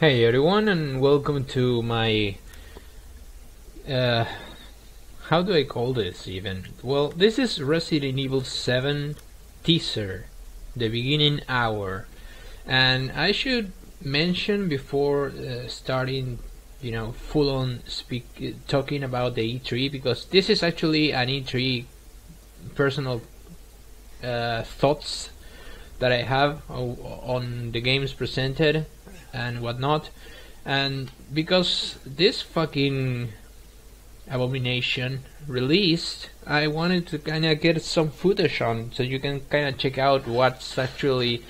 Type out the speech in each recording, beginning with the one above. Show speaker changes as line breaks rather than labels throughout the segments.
Hey everyone, and welcome to my uh, how do I call this even? Well, this is Resident Evil 7 teaser, the beginning hour. And I should mention before starting, full on talking about the E3, because this is actually an E3 personal thoughts that I have on the games presented and whatnot. And because this fucking abomination released, I wanted to kind of get some footage on, so you can kind of check out what's actually.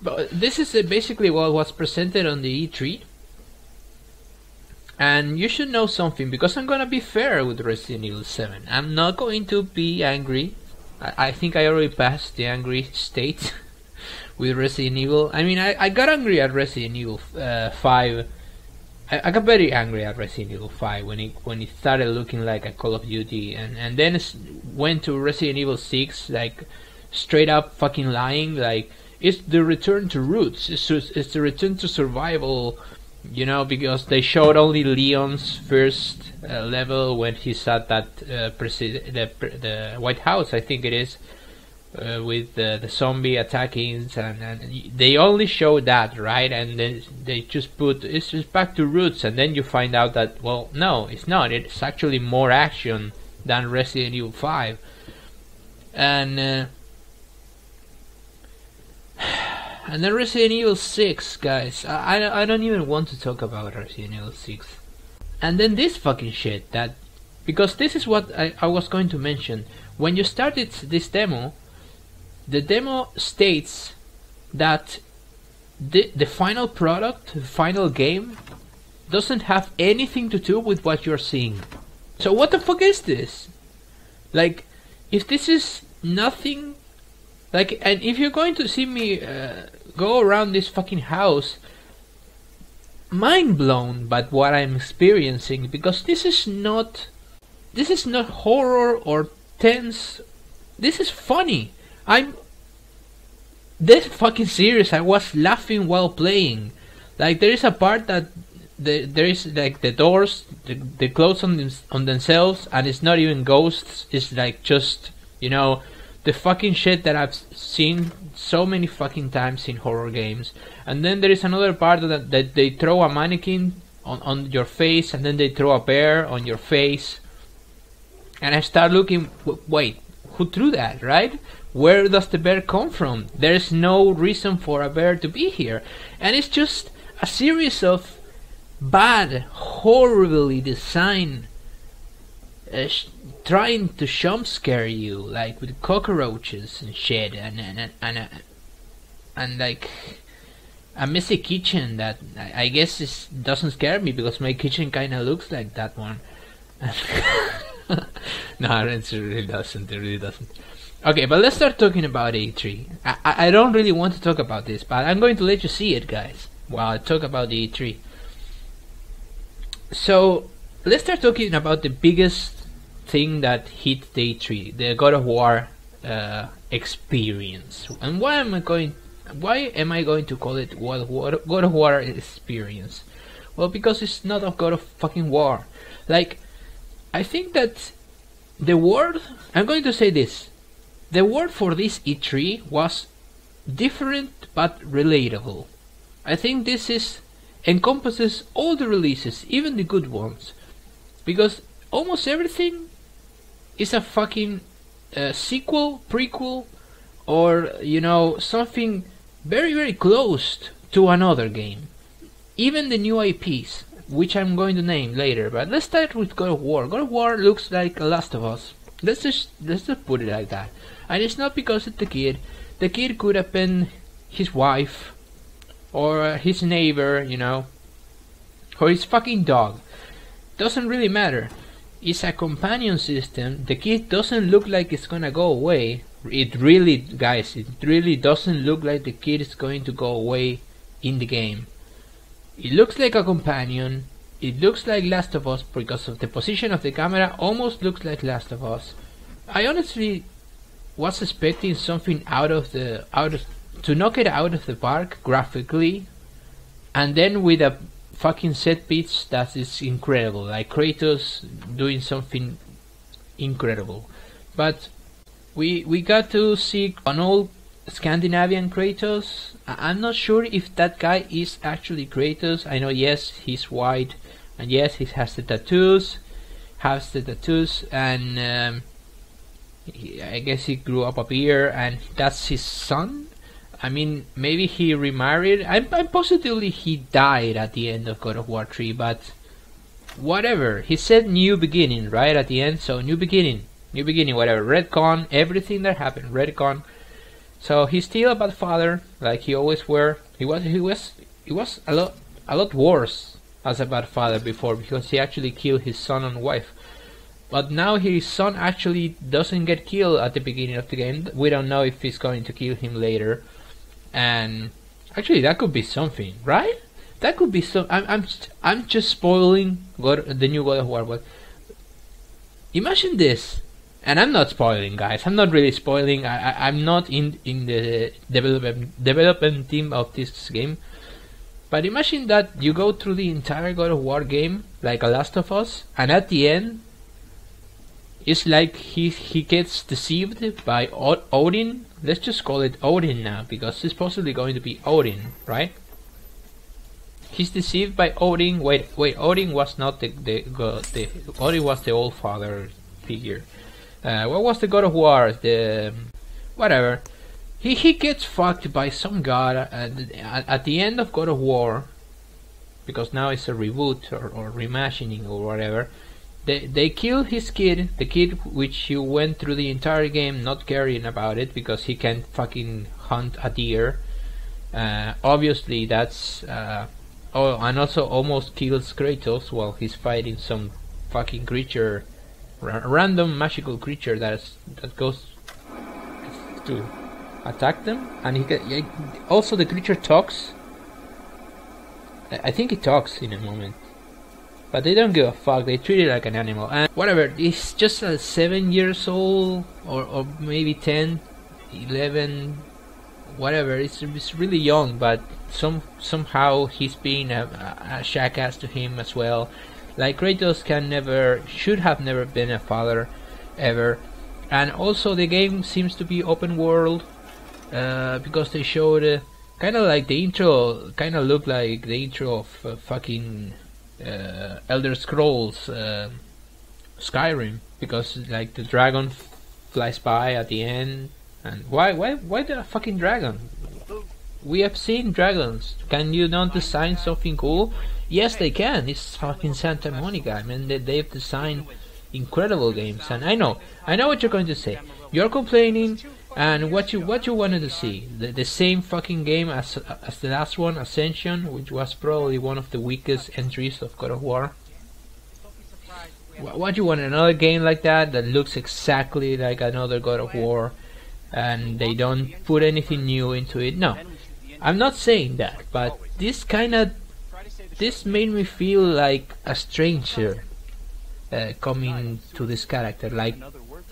But this is basically what was presented on the E3. And you should know something, because I'm gonna be fair with Resident Evil 7. I'm not going to be angry. I think I already passed the angry state with Resident Evil. I mean, I got angry at Resident Evil 5. I got very angry at Resident Evil 5 when it started looking like a Call of Duty, and then went to Resident Evil 6, like straight up fucking lying, like it's the return to roots, it's the return to survival, because they showed only Leon's first level when he's at that the White House, I think it is, with the zombie attacking, and they only show that, right? And then they just put it's just back to roots, and then you find out that, well, no, it's not. It's actually more action than Resident Evil 5, and then Resident Evil 6, guys. I don't even want to talk about Resident Evil 6. And then this fucking shit, that because this is what I was going to mention. When you started this demo, the demo states that the final product, the final game, doesn't have anything to do with what you're seeing. So what the fuck is this? Like, if this is nothing, like, and if you're going to see me go around this fucking house, mind blown by what I'm experiencing, because this is not horror or tense. This is funny. This fucking serious. I was laughing while playing. Like, there is a part that there is like the doors, they close on themselves, and it's not even ghosts. It's like just the fucking shit that I've seen so many fucking times in horror games. And then there is another part that they throw a mannequin on your face, and then they throw a bear on your face. And I start looking, wait, who threw that, right? Where does the bear come from? There's no reason for a bear to be here. And it's just a series of bad, horribly designed trying to jump scare you, like with cockroaches and shit, and like a messy kitchen that I guess doesn't scare me, because my kitchen kind of looks like that one. No, it really doesn't. It really doesn't. Okay, but let's start talking about E3. I don't really want to talk about this, but I'm going to let you see it, guys, while I talk about the E3. So let's start talking about the biggest thing that hit the E3, the God of War experience. And why am I going to call it God of War experience? Well, because it's not a God of fucking War. Like, I think that the word, I'm going to say this, the word for this E3 was different but relatable. I think this encompasses all the releases, even the good ones, because almost everything is a fucking sequel, prequel, or something very, very close to another game. Even the new IPs, which I'm going to name later. But let's start with God of War. God of War looks like Last of Us. Let's just put it like that. And it's not because it's the kid. The kid could have been his wife, or his neighbor, or his fucking dog. Doesn't really matter. It's a companion system. The kid doesn't look like it's gonna go away. It really doesn't look like the kid is going to go away in the game. It looks like a companion. It looks like Last of Us because of the position of the camera. Almost looks like Last of Us. I honestly was expecting something to knock it out of the park graphically, and then with a fucking set piece that is incredible, like Kratos doing something incredible. But we got to see an old Scandinavian Kratos. I'm not sure if that guy is actually Kratos. I know, yes, he's white, and yes, he has the tattoos, and I guess he grew up here, and that's his son. I mean, maybe he remarried. I'm positively he died at the end of God of War 3, but whatever. He said new beginning, right, at the end, so new beginning, whatever. Redcon, everything that happened, redcon. So he's still a bad father, like he always were. He was a lot worse as a bad father before, because he actually killed his son and wife. But now his son actually doesn't get killed at the beginning of the game. We don't know if he's going to kill him later. And actually, that could be something, right? That could be some. I'm just spoiling the new God of War. But imagine this, and I'm not spoiling, guys. I'm not really spoiling. I'm not in the development team of this game. But imagine that you go through the entire God of War game like a Last of Us, and at the end, it's like he gets deceived by Odin. Let's just call it Odin now, because it's possibly going to be Odin, right? He's deceived by Odin. Wait, Odin was not the Odin was the old father figure. What was the God of War? The whatever. He gets fucked by some god at the end of God of War, because now it's a reboot or reimagining or whatever. They kill his kid, the kid which he went through the entire game not caring about it because he can't fucking hunt a deer. Obviously that's oh, and also almost kills Kratos while he's fighting some fucking creature, random magical creature that goes to attack them, and also the creature talks. I think it talks in a moment. But they don't give a fuck, they treat it like an animal. And whatever, it's just a 7 years old, or maybe 10, 11, whatever. It's really young, but somehow he's being a jackass to him as well. Like Kratos should have never been a father, ever. And also the game seems to be open world, because they showed kind of like the intro, kind of looked like the intro of fucking Elder Scrolls Skyrim, because like the dragon flies by at the end. And why the fucking dragon? We have seen dragons. Can you not design something cool? Yes, they can. It's fucking Santa Monica. I mean, they've designed incredible games. And I know what you're going to say. You're complaining, and what you wanted to see, the same fucking game as the last one, Ascension, which was probably one of the weakest entries of God of War. What you want, another game like that looks exactly like another God of War, and they don't put anything new into it? No, I'm not saying that, but this made me feel like a stranger coming to this character,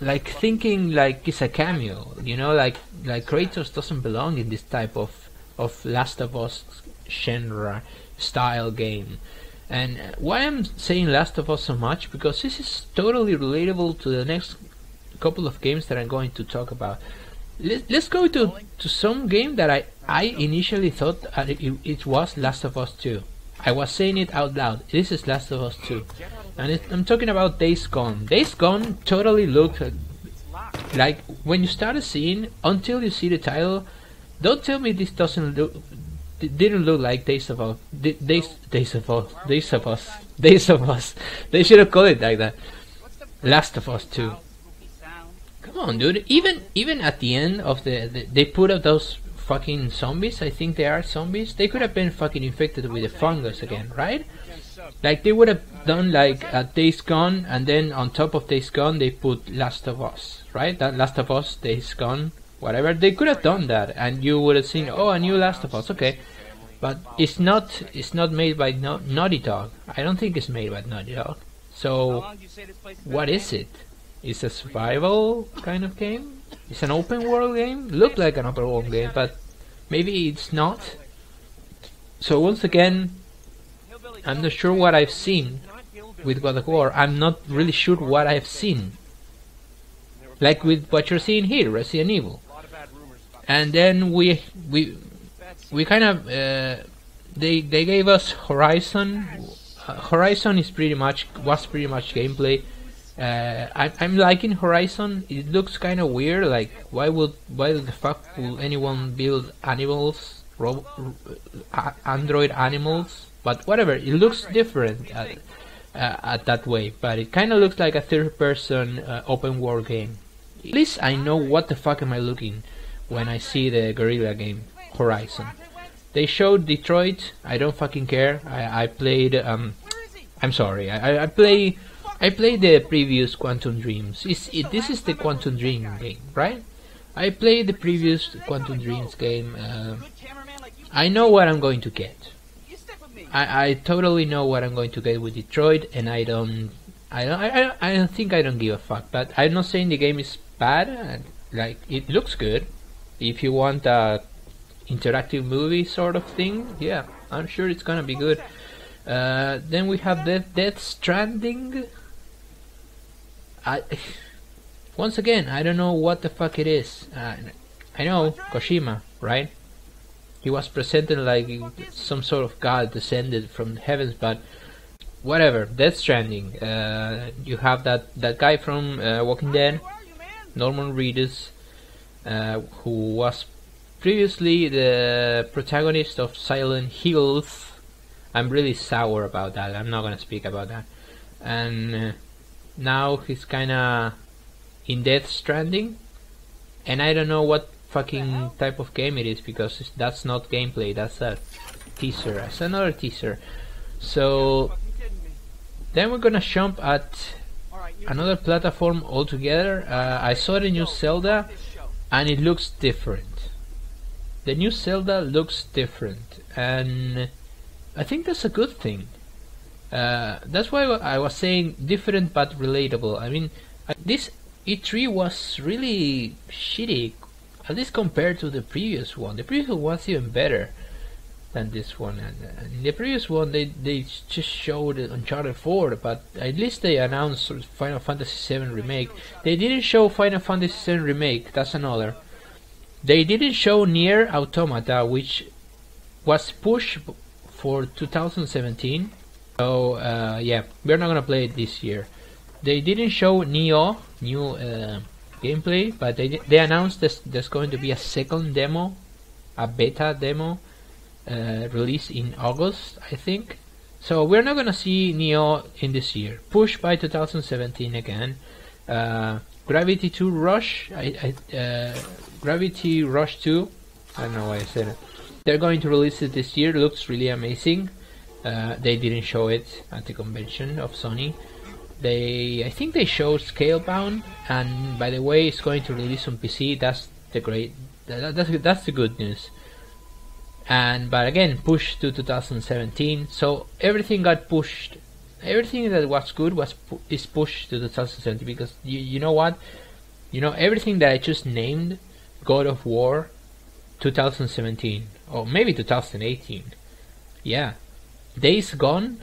like thinking like it's a cameo, you know, like Kratos doesn't belong in this type of Last of Us genre style game. And why I'm saying Last of Us so much, because this is totally relatable to the next couple of games that I'm going to talk about. Let's go to some game that I initially thought it was Last of Us 2. I was saying it out loud. This is Last of Us 2. And I'm talking about Days Gone. Days Gone totally looked like, when you started seeing, until you see the title, don't tell me this didn't look like Days of Us. Days of Us. They should have called it like that. Last of Us 2. Come on, dude. Even at the end of they put up those fucking zombies. I think they are zombies. They could have been fucking infected with the fungus again, right? Like they would have done like a Days Gone, and then on top of Days Gone they put Last of Us, right? That Last of Us, Days Gone, whatever. They could have done that, and you would have seen, oh, a new Last of Us, okay. But it's not made by Naughty Dog. I don't think it's made by Naughty Dog. So what is it? It's a survival kind of game? It's an open world game? Looked like an open world game, but maybe it's not. So once again, I'm not sure what I've seen with God of War. I'm not really sure what I've seen. Like with what you're seeing here, Resident Evil. And then we kind of they gave us Horizon. Horizon was pretty much gameplay. I'm liking Horizon. It looks kind of weird. Like why the fuck would anyone build animals, android animals? But whatever, it looks different at that way. But it kind of looks like a third-person open world game. At least I know what the fuck am I looking when I see the Guerrilla game, Horizon. They showed Detroit. I don't fucking care. I played. I'm sorry. I played the previous Quantum Dreams. This is the Quantum Dream game, right? I played the previous Quantum Dreams game. I know what I'm going to get. I totally know what I'm going to get with Detroit, and I don't think I don't give a fuck. But I'm not saying the game is bad. Like it looks good. If you want a interactive movie sort of thing, yeah, I'm sure it's gonna be good. Then we have Death Stranding. Once again, I don't know what the fuck it is. I know Kojima, right? He was presented like some sort of god descended from the heavens, but whatever. Death Stranding. You have that guy from Walking Dead, Norman Reedus, who was previously the protagonist of Silent Hills. I'm really sour about that. I'm not gonna speak about that. And now he's kinda in Death Stranding, and I don't know what fucking type of game it is, because that's not gameplay. That's a teaser. It's another teaser. So then we're gonna jump at another platform altogether. I saw the new Zelda, and it looks different. The new Zelda looks different, and I think that's a good thing. That's why I was saying different but relatable. I mean, this E3 was really shitty, at least compared to the previous one. The previous one was even better than this one. And the previous one, they just showed Uncharted 4, but at least they announced Final Fantasy VII Remake. They didn't show Final Fantasy VII Remake, that's another. They didn't show Nier Automata, which was pushed for 2017. So yeah, we're not gonna play it this year. They didn't show Nioh new gameplay, but they announced there's going to be a second demo, a beta demo, released in August, I think. So we're not gonna see Nioh in this year. Pushed by 2017 again. Gravity 2 Rush, Gravity Rush 2. I don't know why I said it. They're going to release it this year. Looks really amazing. They didn't show it at the convention of Sony. I think they showed Scalebound, and by the way, it's going to release on PC. That's the good news. But again, pushed to 2017. So everything got pushed. Everything that was good is pushed to 2017, because you know what? You know, everything that I just named, God of War, 2017, or maybe 2018. Yeah. Days Gone,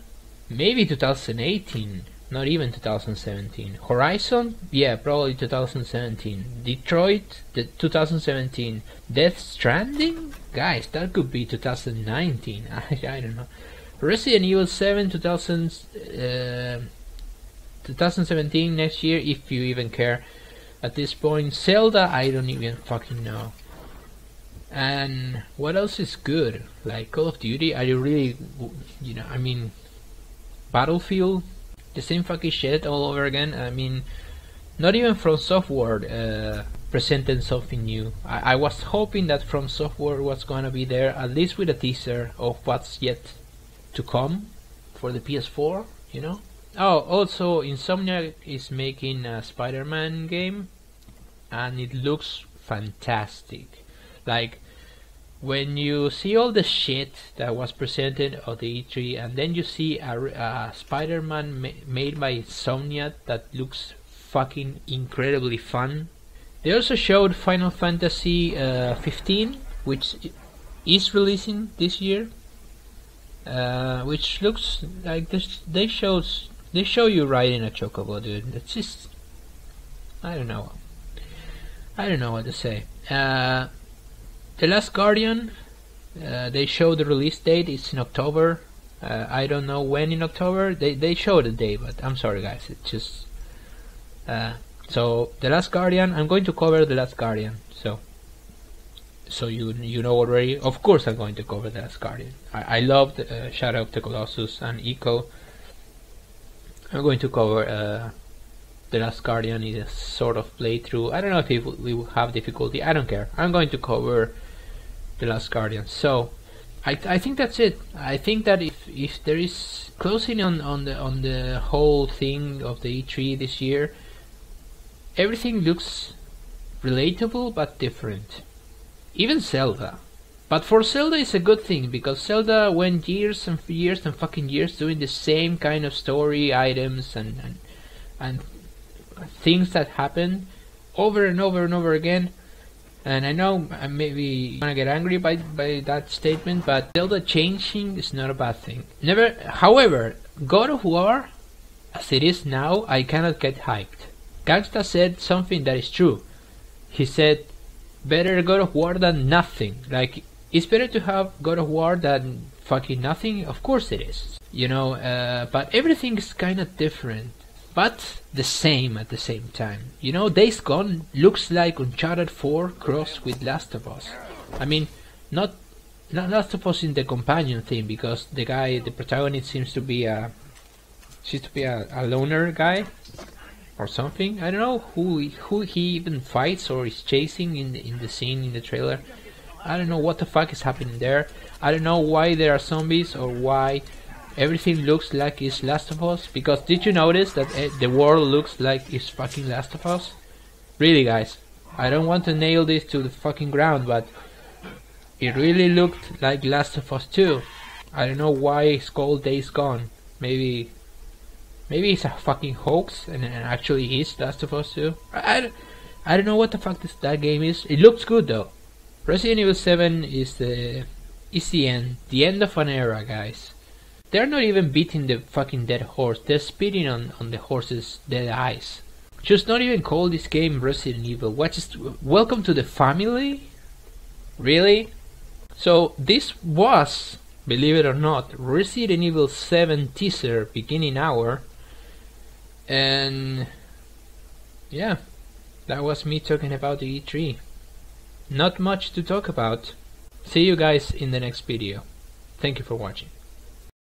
maybe 2018, not even 2017. Horizon, yeah, probably 2017. Detroit, 2017. Death Stranding, guys, that could be 2019. I don't know. Resident Evil 7, 2017, next year, if you even care. At this point, Zelda, I don't even fucking know. And what else is good? Like Call of Duty? Are you really, I mean, Battlefield? The same fucking shit all over again? I mean, not even From Software presented something new. I was hoping that From Software was gonna be there, at least with a teaser of what's yet to come for the PS4, you know? Oh, also, Insomniac is making a Spider-Man game, and it looks fantastic. Like, when you see all the shit that was presented at the E3, and then you see a Spider-Man made by Insomniac that looks fucking incredibly fun. They also showed Final Fantasy 15, which is releasing this year. which looks like this. They show you riding a chocobo, dude. It's just, I don't know. I don't know what to say. The Last Guardian. They show the release date. It's in October. I don't know when in October. They show the day, but I'm sorry, guys. It's just. So The Last Guardian. I'm going to cover The Last Guardian. So you know already. Of course, I'm going to cover The Last Guardian. I loved Shadow of the Colossus and Ico. I'm going to cover The Last Guardian in a sort of playthrough. I don't know if we will have difficulty. I don't care. I'm going to cover The Last Guardian. So I think that's it. I think that if there is closing on the whole thing of the E3 this year, everything looks relatable but different. Even Zelda. But for Zelda it's a good thing, because Zelda went years and years and fucking years doing the same kind of story items and things that happen over and over and over again. And I know I maybe gonna get angry by that statement, but Zelda changing is not a bad thing. Never. However, God of War, as it is now, I cannot get hyped. Gangsta said something that is true. He said, better God of War than nothing. Like, it's better to have God of War than fucking nothing. Of course it is. You know, but everything is kind of different, but the same at the same time. You know, Days Gone looks like Uncharted 4 crossed with Last of Us. I mean, not Last of Us in the companion thing, because the protagonist seems to be a loner guy or something. I don't know who he even fights or is chasing in the scene in the trailer. I don't know what the fuck is happening there. I don't know why there are zombies or why everything looks like it's Last of Us. Because did you notice that the world looks like it's fucking Last of Us? Really, guys, I don't want to nail this to the fucking ground, but it really looked like Last of Us 2. I don't know why it's called Days Gone. Maybe it's a fucking hoax and it actually is Last of Us 2. I don't know what the fuck that game is. It looks good though. Resident Evil 7 is the end of an era, guys. They're not even beating the fucking dead horse. They're spitting on the horse's dead eyes. Just not even call this game Resident Evil. Welcome to the family? Really? So this was, believe it or not, Resident Evil 7 teaser beginning hour. And yeah, that was me talking about the E3. Not much to talk about. See you guys in the next video. Thank you for watching.